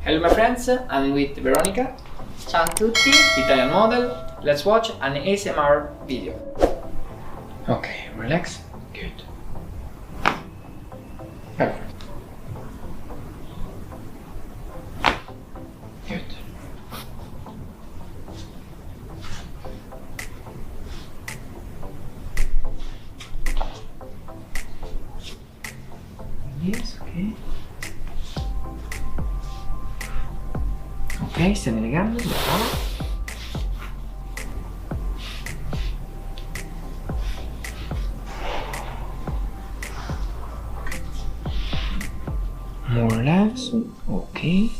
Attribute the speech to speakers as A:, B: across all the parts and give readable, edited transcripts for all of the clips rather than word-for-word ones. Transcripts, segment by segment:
A: Hello my friends, I'm with Veronica,
B: Ciao a tutti.
A: Italian model. Let's watch an ASMR video. Okay, relax. Good. Perfect. Good. Yes, okay. Ok, stiamo legando, bravo. More relax, ok.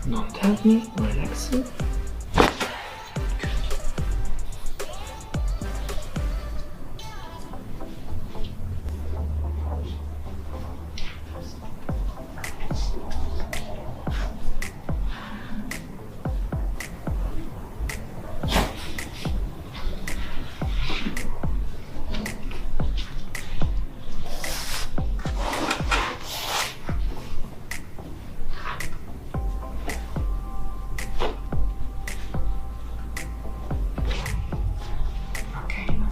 A: Don't help me, relax.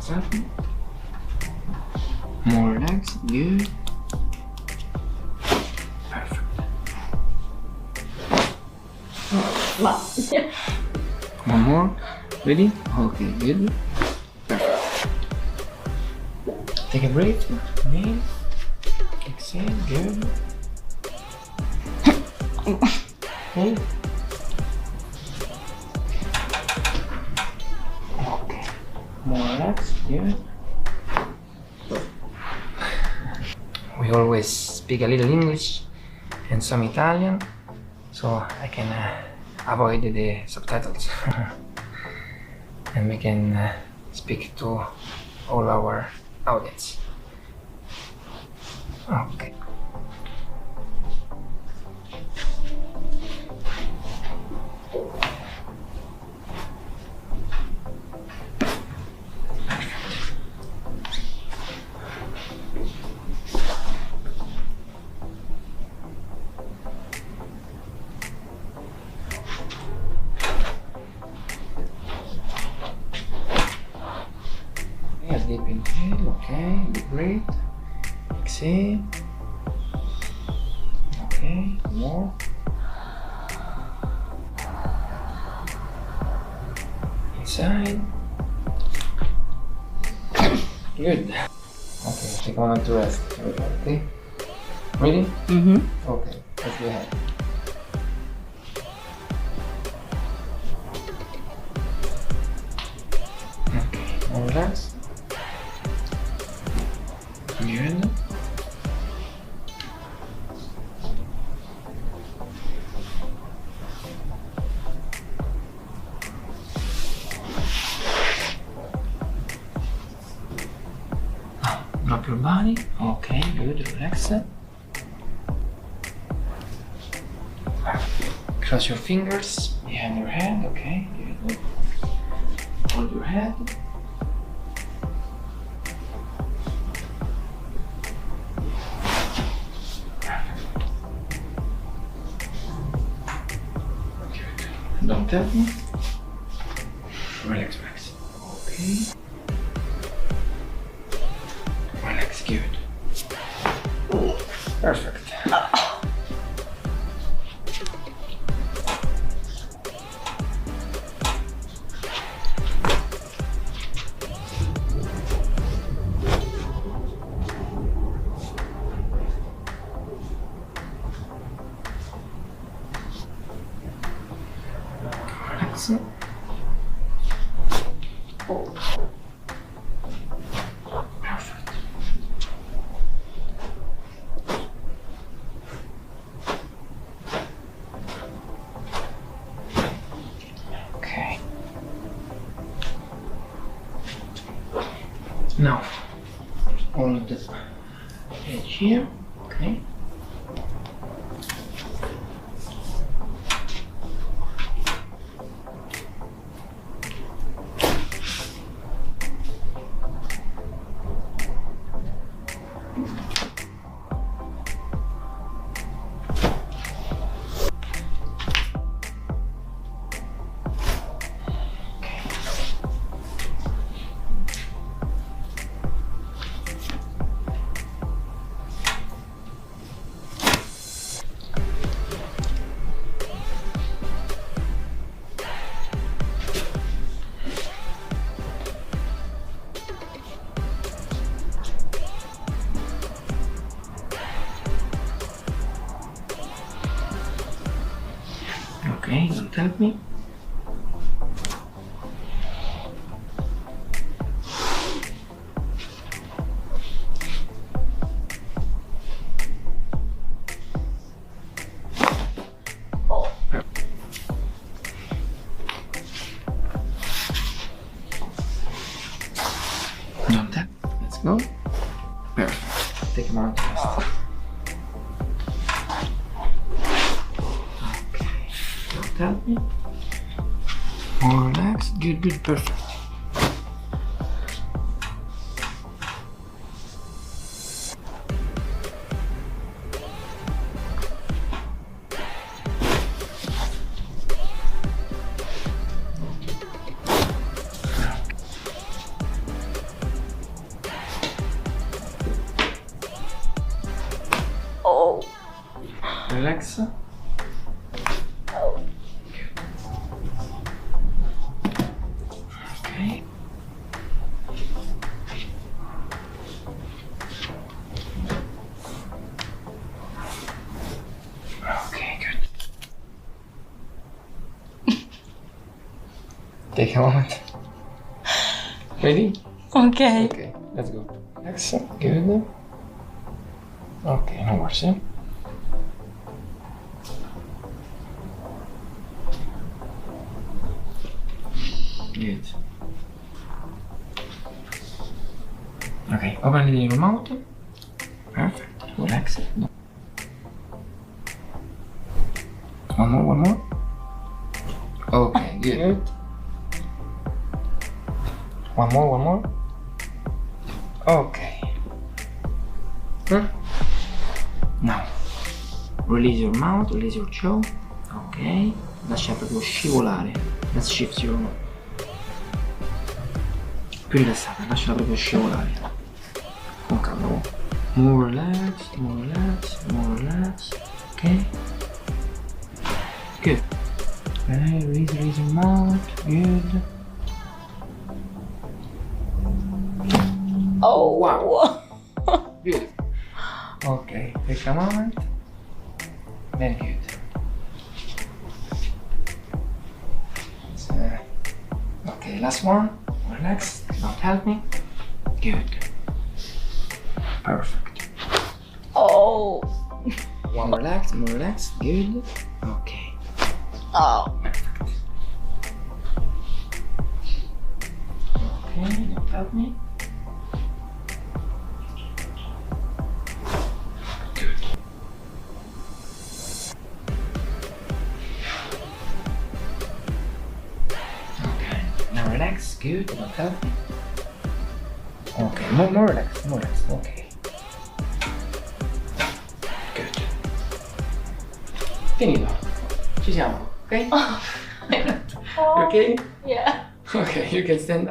A: Exactly. More relaxed, good. Perfect.
B: Ma
A: One more. Ready? Okay, good. Perfect. Take a breath. Inhale. Exhale, good. Okay. Okay. More relaxed, good. We always speak a little English and some Italian, so I can avoid the subtitles and we can speak to all our audience. Okay. A deep inhale, okay, deep breath, exhale, okay, more, inside, good, okay, take a moment to rest, okay, ready?
B: Mhm.
A: Okay, let's go ahead. Okay, more relax. Good. Now, drop your body. Okay, good. Relax. Cross your fingers behind your head. Okay, good. Hold your head. Don't tell me. Relax, relax. Okay. Relax, good. Perfect. Relax. Perfect. Okay. Now, hold the edge here. Okay. help me.
B: Oh.
A: Don't tap. Let's go. Perfect. Take a moment to rest. Okay. Don't tap me. More relaxed. Good, good, perfect.
B: Oh.
A: Relax.
B: Oh.
A: Okay. Okay, good. Take a moment. Ready?
B: Okay.
A: Okay, let's go. Relax. Good. Okay, no worries. Eh? Good. Okay, open a little your mouth. Perfect. Relax. One more, one more. Okay, good. One more, one more. Okay. Now, release your mouth, release your jaw. Ok. Lascia proprio scivolare. Let's shift your mouth. Più rilassata, lasciala proprio scivolare. Con calma. More relaxed, more relaxed, more relaxed. Ok. Good. Okay, release your mouth. Good.
B: Oh, wow.
A: Beautiful. Okay, take a moment. Very good. Okay, last one. Relax. Don't help me. Good. Perfect.
B: Oh.
A: One relaxed, more relaxed. Good. Okay.
B: Oh.
A: Perfect. Okay, don't help me. Good. Okay. Now relax. Good. Don't help me. Okay. More relaxed. More relaxed. Okay. Good. Finito. Ci siamo. Ok?
B: Oh.
A: You okay?
B: Yeah.
A: Okay. You can stand